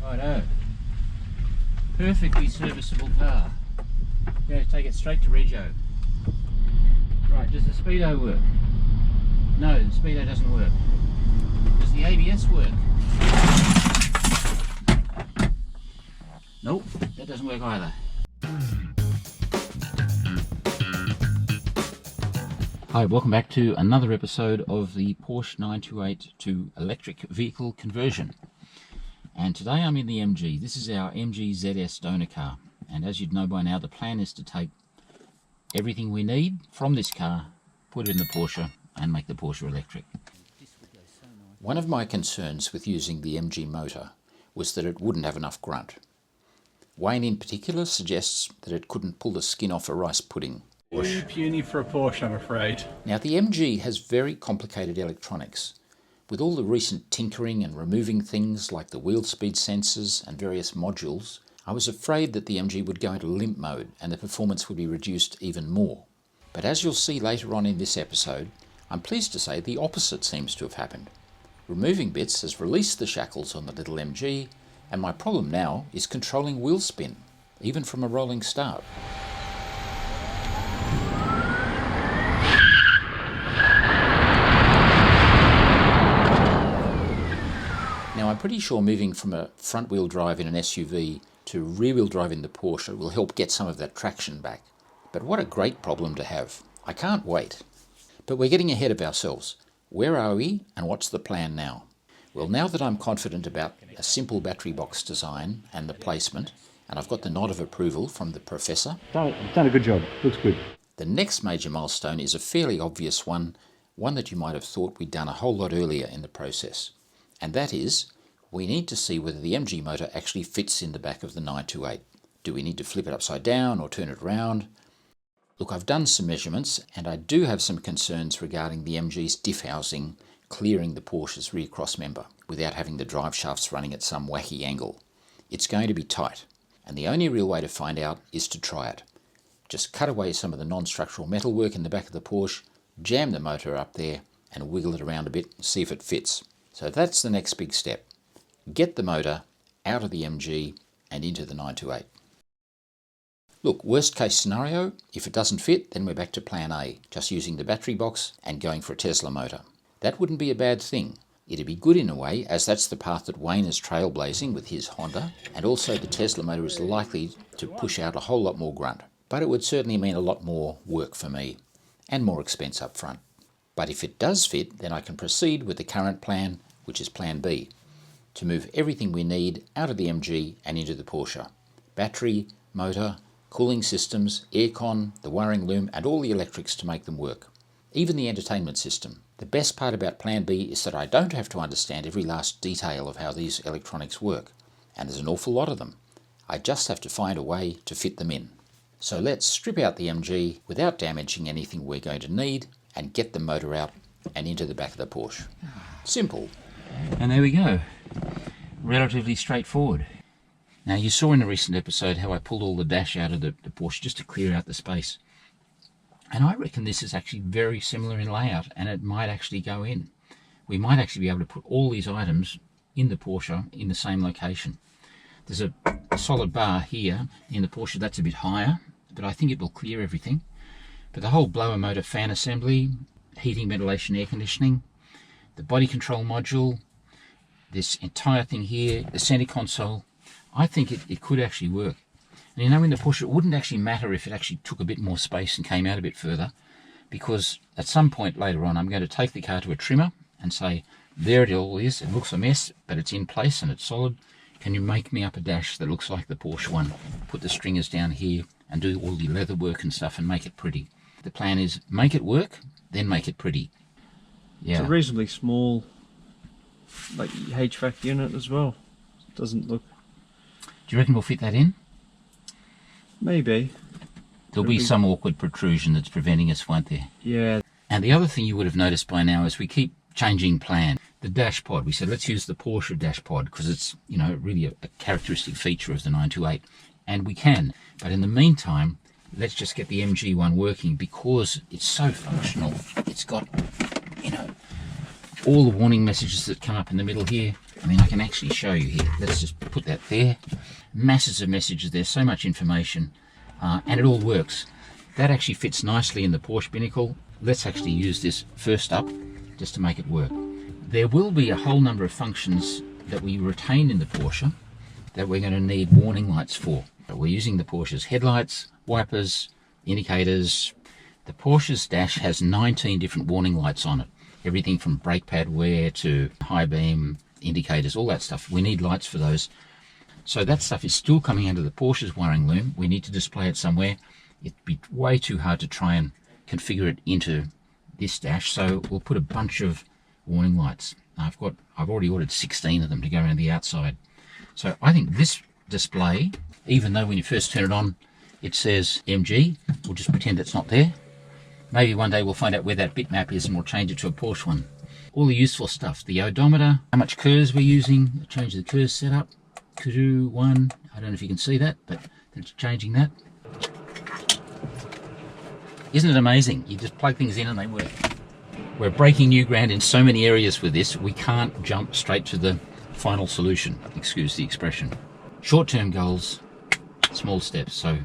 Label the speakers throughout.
Speaker 1: Righto. Perfectly serviceable car. Going to take it straight to Rego. Right, does the speedo work? No, the speedo doesn't work. Does the ABS work? Nope, that doesn't work either. Hi, welcome back to another episode of the Porsche 928 to electric vehicle conversion. And today I'm in the MG. This is our MG ZS donor car. And as you'd know by now, the plan is to take everything we need from this car, put it in the Porsche and make the Porsche electric. One of my concerns with using the MG motor was that it wouldn't have enough grunt. Wayne in particular suggests that it couldn't pull the skin off a rice pudding.
Speaker 2: Too puny for a Porsche, I'm afraid.
Speaker 1: Now the MG has very complicated electronics. With all the recent tinkering and removing things like the wheel speed sensors and various modules, I was afraid that the MG would go into limp mode and the performance would be reduced even more. But as you'll see later on in this episode, I'm pleased to say the opposite seems to have happened. Removing bits has released the shackles on the little MG, and my problem now is controlling wheel spin, even from a rolling start. Now I'm pretty sure moving from a front-wheel drive in an SUV to rear-wheel drive in the Porsche will help get some of that traction back. But what a great problem to have. I can't wait. But we're getting ahead of ourselves. Where are we and what's the plan now? Well, now that I'm confident about a simple battery box design and the placement, and I've got the nod of approval from the professor.
Speaker 2: Done a good job. Looks good.
Speaker 1: The next major milestone is a fairly obvious one that you might have thought we'd done a whole lot earlier in the process. And that is, we need to see whether the MG motor actually fits in the back of the 928. Do we need to flip it upside down or turn it around? Look, I've done some measurements and I do have some concerns regarding the MG's diff housing clearing the Porsche's rear cross member without having the drive shafts running at some wacky angle. It's going to be tight, and the only real way to find out is to try it. Just cut away some of the non-structural metalwork in the back of the Porsche, jam the motor up there and wiggle it around a bit and see if it fits. So that's the next big step. Get the motor out of the MG and into the 928. Look, worst case scenario, if it doesn't fit, then we're back to plan A, just using the battery box and going for a Tesla motor. That wouldn't be a bad thing. It'd be good in a way, as that's the path that Wayne is trailblazing with his Honda, and also the Tesla motor is likely to push out a whole lot more grunt. But it would certainly mean a lot more work for me, and more expense up front. But if it does fit, then I can proceed with the current plan, which is plan B, to move everything we need out of the MG and into the Porsche. Battery, motor, cooling systems, aircon, the wiring loom, and all the electrics to make them work. Even the entertainment system. The best part about plan B is that I don't have to understand every last detail of how these electronics work, and there's an awful lot of them. I just have to find a way to fit them in. So let's strip out the MG without damaging anything we're going to need and get the motor out and into the back of the Porsche. Simple. And there we go. Relatively straightforward. Now you saw in a recent episode how I pulled all the dash out of the Porsche just to clear out the space. And I reckon this is actually very similar in layout, and it might actually go in. We might actually be able to put all these items in the Porsche in the same location. There's a solid bar here in the Porsche that's a bit higher, but I think it will clear everything. But the whole blower motor fan assembly, heating, ventilation, air conditioning, the body control module, this entire thing here, the center console, I think it could actually work. And you know, in the Porsche, it wouldn't actually matter if it actually took a bit more space and came out a bit further, because at some point later on, I'm going to take the car to a trimmer and say, there it all is. It looks a mess, but it's in place and it's solid. Can you make me up a dash that looks like the Porsche one? Put the stringers down here and do all the leather work and stuff and make it pretty. The plan is make it work, then make it pretty. Yeah.
Speaker 2: It's a reasonably small, like, HVAC unit as well. It doesn't look...
Speaker 1: Do you reckon we'll fit that in?
Speaker 2: Maybe.
Speaker 1: There'll be some awkward protrusion that's preventing us, won't there?
Speaker 2: Yeah.
Speaker 1: And the other thing you would have noticed by now is we keep changing plan. The dash pod, we said let's use the Porsche dash pod because it's, you know, really a characteristic feature of the 928, and we can. But in the meantime, let's just get the MG one working because it's so functional. It's got, you know, all the warning messages that come up in the middle here. I mean, I can actually show you here. Let's just put that there. Masses of messages, there's so much information, and it all works. That actually fits nicely in the Porsche binnacle. Let's actually use this first up, just to make it work. There will be a whole number of functions that we retain in the Porsche that we're going to need warning lights for. We're using the Porsche's headlights, wipers, indicators. The Porsche's dash has 19 different warning lights on it. Everything from brake pad wear to high beam indicators, all that stuff. We need lights for those. So that stuff is still coming out of the Porsche's wiring loom. We need to display it somewhere. It'd be way too hard to try and configure it into this dash, so we'll put a bunch of warning lights. I've already ordered 16 of them to go around the outside. So I think this display, even though when you first turn it on it says MG, we'll just pretend it's not there. Maybe one day we'll find out where that bitmap is and we'll change it to a Porsche one. All the useful stuff, the odometer, how much KERS we're using, change the KERS setup, Kudu 1, I don't know if you can see that, but it's changing that. Isn't it amazing? You just plug things in and they work. We're breaking new ground in so many areas with this, we can't jump straight to the final solution, excuse the expression. Short-term goals, small steps. So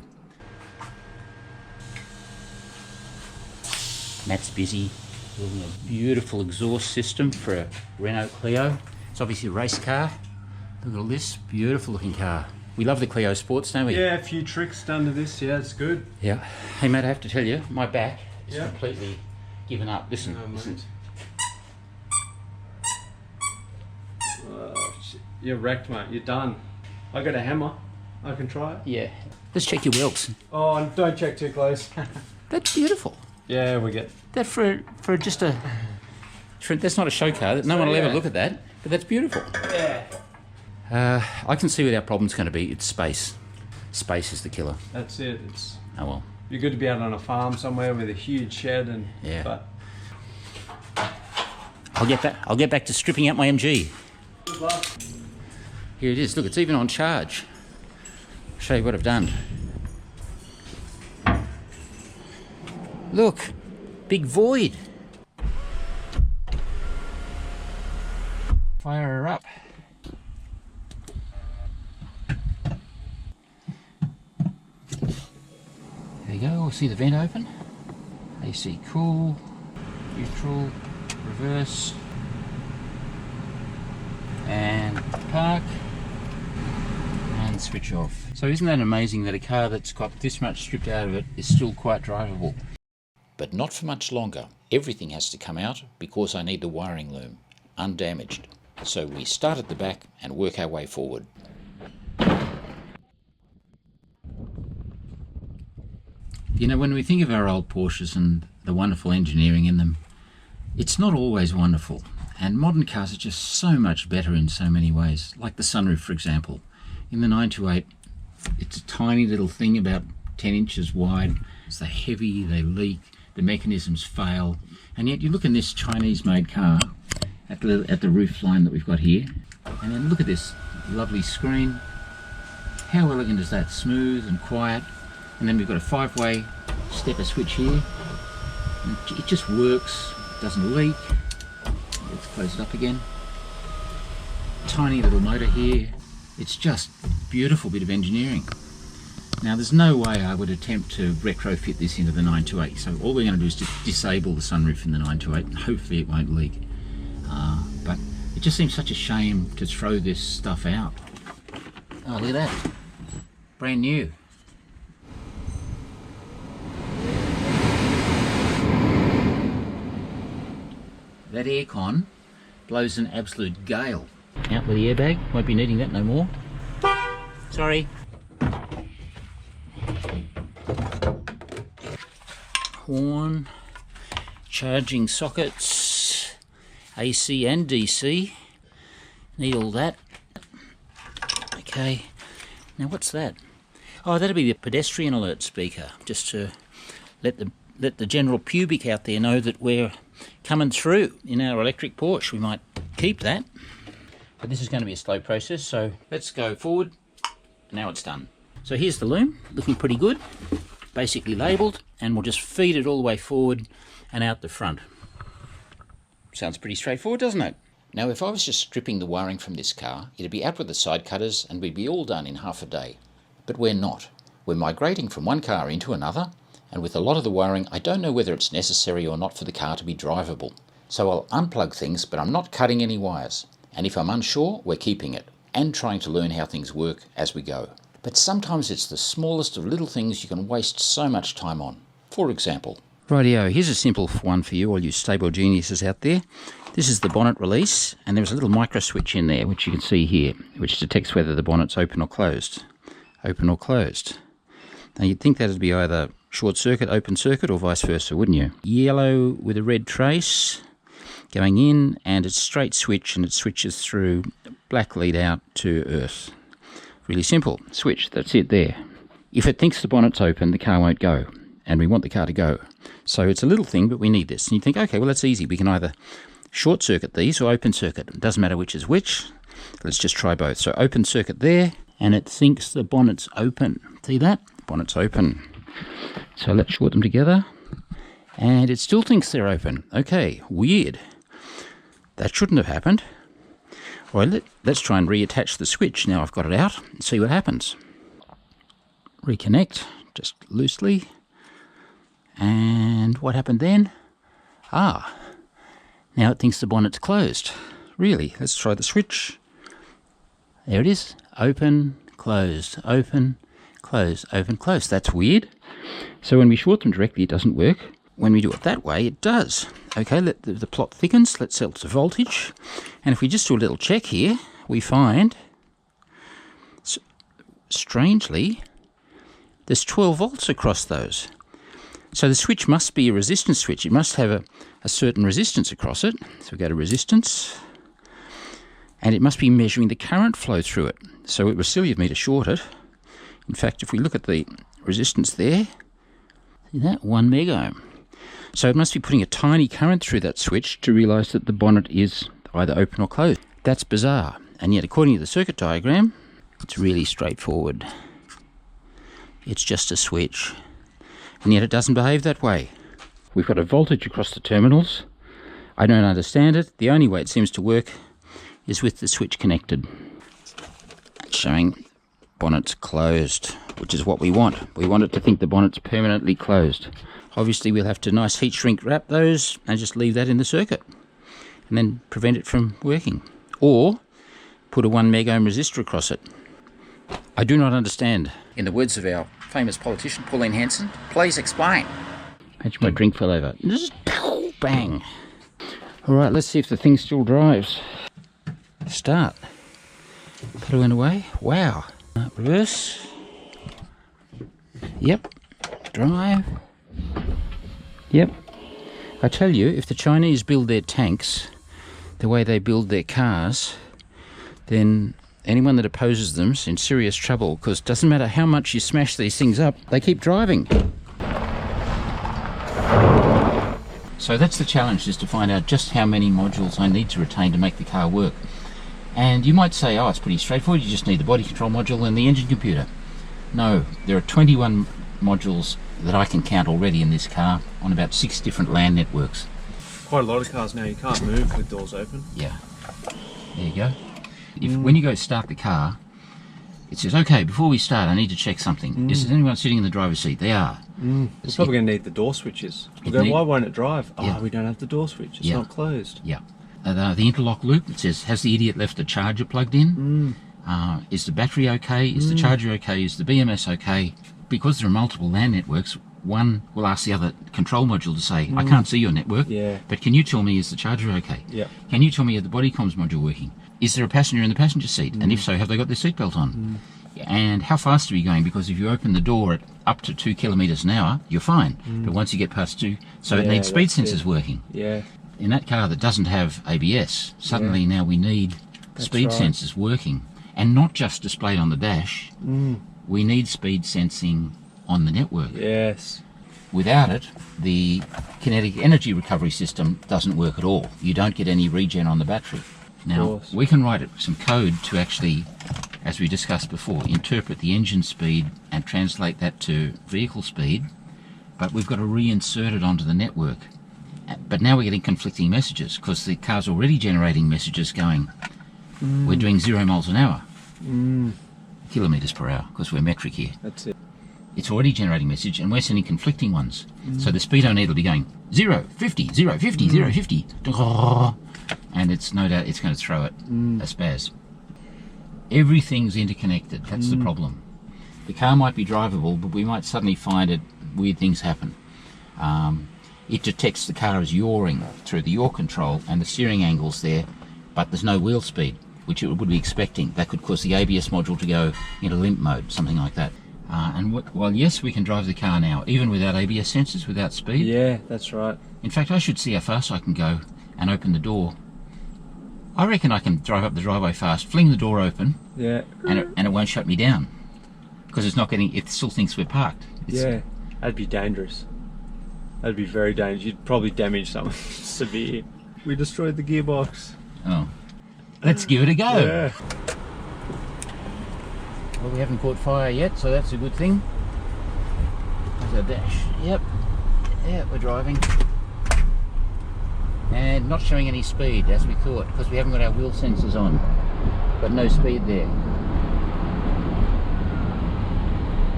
Speaker 1: Matt's busy building a beautiful exhaust system for a Renault Clio. It's obviously a race car. Look at all this, beautiful looking car. We love the Clio Sports, don't we?
Speaker 2: Yeah, a few tricks done to this, yeah, it's good.
Speaker 1: Yeah. Hey Matt, I have to tell you, my back is completely given up. Listen, listen.
Speaker 2: You're wrecked, mate, you're done. I got a hammer, I can try it.
Speaker 1: Yeah. Let's check your whelks.
Speaker 2: Oh, and don't check too close.
Speaker 1: That's beautiful.
Speaker 2: Yeah, we get
Speaker 1: that for just a... that's not a show car, no one will ever look at that, but that's beautiful.
Speaker 2: Yeah.
Speaker 1: I can see what our problem's going to be. It's space. Space is the killer.
Speaker 2: That's it. It's
Speaker 1: oh well.
Speaker 2: You're good to be out on a farm somewhere with a huge shed and but
Speaker 1: I'll get back to stripping out my MG.
Speaker 2: Good luck.
Speaker 1: Here it is. Look, it's even on charge. I'll show you what I've done. Look, big void. Fire her up. There you go, we'll see the vent open. AC cool, neutral, reverse, and park, and switch off. So isn't that amazing that a car that's got this much stripped out of it is still quite drivable? But not for much longer. Everything has to come out because I need the wiring loom, undamaged. So we start at the back and work our way forward. You know, when we think of our old Porsches and the wonderful engineering in them, it's not always wonderful. And modern cars are just so much better in so many ways. Like the sunroof, for example. In the 928, it's a tiny little thing about 10 inches wide. They're heavy, they leak, the mechanisms fail. And yet you look in this Chinese-made car at the roof line that we've got here, and then look at this lovely screen. How elegant is that? Smooth and quiet. And then we've got a 5-way stepper switch here. And it just works, it doesn't leak. Let's close it up again. Tiny little motor here. It's just a beautiful bit of engineering. Now there's no way I would attempt to retrofit this into the 928, so all we're going to do is to disable the sunroof in the 928 and hopefully it won't leak. But it just seems such a shame to throw this stuff out. Oh, look at that. Brand new. That aircon blows an absolute gale. Out with the airbag, won't be needing that no more. Sorry. Horn, charging sockets, AC and DC. Need all that. Okay, now what's that? Oh, that'll be the pedestrian alert speaker, just to let the general pubic out there know that we're coming through in our electric Porsche. We might keep that, but this is going to be a slow process, so let's go forward. Now it's done. So here's the loom, looking pretty good, basically labelled, and we'll just feed it all the way forward and out the front. Sounds pretty straightforward, doesn't it? Now if I was just stripping the wiring from this car, it'd be out with the side cutters and we'd be all done in half a day. But we're not. We're migrating from one car into another, and with a lot of the wiring I don't know whether it's necessary or not for the car to be drivable. So I'll unplug things, but I'm not cutting any wires. And if I'm unsure, we're keeping it, and trying to learn how things work as we go. But sometimes it's the smallest of little things you can waste so much time on. For example, rightio, here's a simple one for you, all you stable geniuses out there. This is the bonnet release, and there's a little micro switch in there, which you can see here, which detects whether the bonnet's open or closed. Open or closed. Now you'd think that'd be either short circuit, open circuit, or vice versa, wouldn't you? Yellow with a red trace going in, and it's straight switch, and it switches through black lead out to earth. Really simple. Switch, that's it there. If it thinks the bonnet's open, the car won't go, and we want the car to go. So it's a little thing, but we need this. And you think, okay, well that's easy. We can either short circuit these or open circuit. It doesn't matter which is which. Let's just try both. So open circuit there, and it thinks the bonnet's open. See that? Bonnet's open. So let's short them together, and it still thinks they're open. Okay, weird. That shouldn't have happened. Well, let's try and reattach the switch. Now I've got it out and see what happens. Reconnect, just loosely. And what happened then? Ah, now it thinks the bonnet's closed. Really, let's try the switch. There it is. Open, closed, open, closed, open, closed. That's weird. So when we short them directly, it doesn't work. When we do it that way, it does. Okay, the plot thickens. Let's set the voltage. And if we just do a little check here, we find, strangely, there's 12 volts across those. So the switch must be a resistance switch. It must have a certain resistance across it. So we go to resistance, and it must be measuring the current flow through it. So it was silly of me to short it. In fact, if we look at the resistance there, see that? 1 megohm. So it must be putting a tiny current through that switch to realise that the bonnet is either open or closed. That's bizarre. And yet, according to the circuit diagram, it's really straightforward. It's just a switch. And yet it doesn't behave that way. We've got a voltage across the terminals. I don't understand it. The only way it seems to work is with the switch connected. It's showing bonnet's closed, which is what we want. We want it to think the bonnet's permanently closed. Obviously we'll have to nice heat shrink wrap those and just leave that in the circuit and then prevent it from working. Or put a 1 megohm resistor across it. I do not understand. In the words of our famous politician Pauline Hanson, please explain. Imagine my drink fell over. Just bang. Alright, let's see if the thing still drives. Start. Thought it went away. Wow. Reverse. Yep. Drive. Yep. I tell you, if the Chinese build their tanks the way they build their cars, then anyone that opposes them is in serious trouble, because it doesn't matter how much you smash these things up, they keep driving. So that's the challenge, is to find out just how many modules I need to retain to make the car work. And you might say, oh, it's pretty straightforward, you just need the body control module and the engine computer. No, there are 21 modules that I can count already in this car on about 6 different LAN networks.
Speaker 2: Quite a lot of cars now, you can't move with doors open.
Speaker 1: Yeah, there you go. When you go start the car, it says, okay, before we start, I need to check something. Is there anyone sitting in the driver's seat? They are.
Speaker 2: We're probably going to need the door switches. Why won't it drive? Yeah. Oh, we don't have the door switch. It's not closed.
Speaker 1: Yeah. The interlock loop, it says, has the idiot left the charger plugged in? Is the battery okay? Is the charger okay? Is the BMS okay? Because there are multiple LAN networks, one will ask the other control module to say, I can't see your network, but can you tell me, is the charger okay?
Speaker 2: Yeah.
Speaker 1: Can you tell me, is the body comms module working? Is there a passenger in the passenger seat? And if so, have they got their seatbelt on? And how fast are you going? Because if you open the door at up to 2 kilometres an hour, you're fine. But once you get past 2, so it needs speed sensors working.
Speaker 2: Yeah.
Speaker 1: In that car that doesn't have ABS, suddenly now we need speed sensors working. And not just displayed on the dash, we need speed sensing on the network.
Speaker 2: Yes.
Speaker 1: Without it, the kinetic energy recovery system doesn't work at all. You don't get any regen on the battery. Now, we can write some code to actually, as we discussed before, interpret the engine speed and translate that to vehicle speed, but we've got to reinsert it onto the network. But now we're getting conflicting messages because the car's already generating messages going, we're doing 0 miles an hour. Kilometres per hour, because we're metric here.
Speaker 2: That's it.
Speaker 1: It's already generating message, and we're sending conflicting ones. So the speedometer will be going 0, 50, 0, 50, 0, 50. And it's no doubt it's going to throw it a spaz. Everything's interconnected. That's the problem. The car might be drivable, but we might suddenly find it weird things happen. It detects the car as yawing through the yaw control, and the steering angle's there, but there's no wheel speed, which it would be expecting. That could cause the ABS module to go into limp mode, something like that. Well, yes, we can drive the car now, even without ABS sensors, without speed.
Speaker 2: Yeah, that's right.
Speaker 1: In fact, I should see how fast I can go and open the door. I reckon I can drive up the driveway fast, fling the door open,
Speaker 2: Yeah.
Speaker 1: and it won't shut me down, because it still thinks we're parked.
Speaker 2: Yeah, that'd be dangerous. That'd be very dangerous. You'd probably damage something severe. We destroyed the gearbox.
Speaker 1: Oh, let's give it a go.
Speaker 2: Yeah.
Speaker 1: Well, we haven't caught fire yet, so that's a good thing. There's our dash. Yep. Yeah, we're driving. And not showing any speed, as we thought, because we haven't got our wheel sensors on. But no speed there.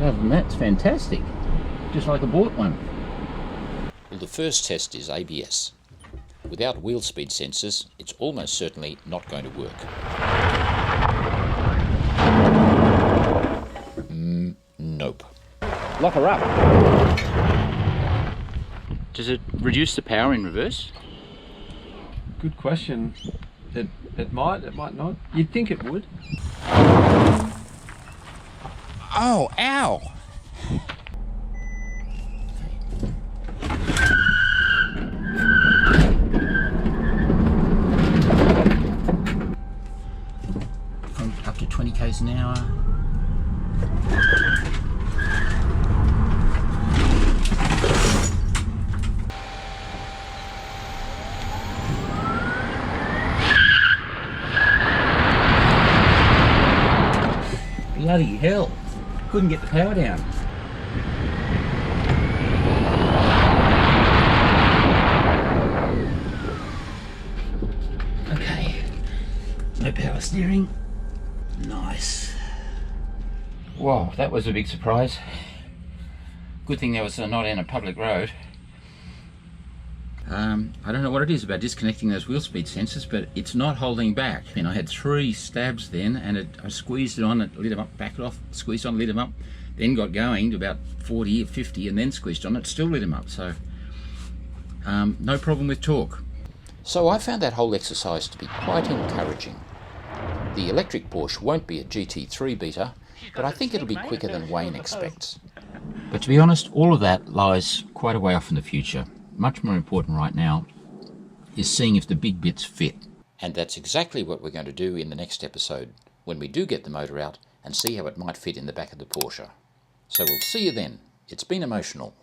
Speaker 1: Other than that, it's fantastic. Just like I bought one. Well, the first test is ABS. Without wheel speed sensors, it's almost certainly not going to work. Nope. Lock her up. Does it reduce the power in reverse?
Speaker 2: Good question. It might not. You'd think it would.
Speaker 1: Oh, ow! Up to 20 k's an hour. Bloody hell, couldn't get the power down. Okay, no power steering. Nice. Whoa, that was a big surprise. Good thing there was not in a public road. I don't know what it is about disconnecting those wheel speed sensors, but it's not holding back. And I had 3 stabs then, and I squeezed it on, it lit them up, backed it off, squeezed on, lit them up, then got going to about 40 or 50, and then squeezed on it, still lit them up. So no problem with torque. So I found that whole exercise to be quite encouraging. The electric Porsche won't be a GT3 beater, but I think it'll be quicker than Wayne expects. But to be honest, all of that lies quite a way off in the future. Much more important right now is seeing if the big bits fit. And that's exactly what we're going to do in the next episode, when we do get the motor out and see how it might fit in the back of the Porsche. So we'll see you then. It's been emotional.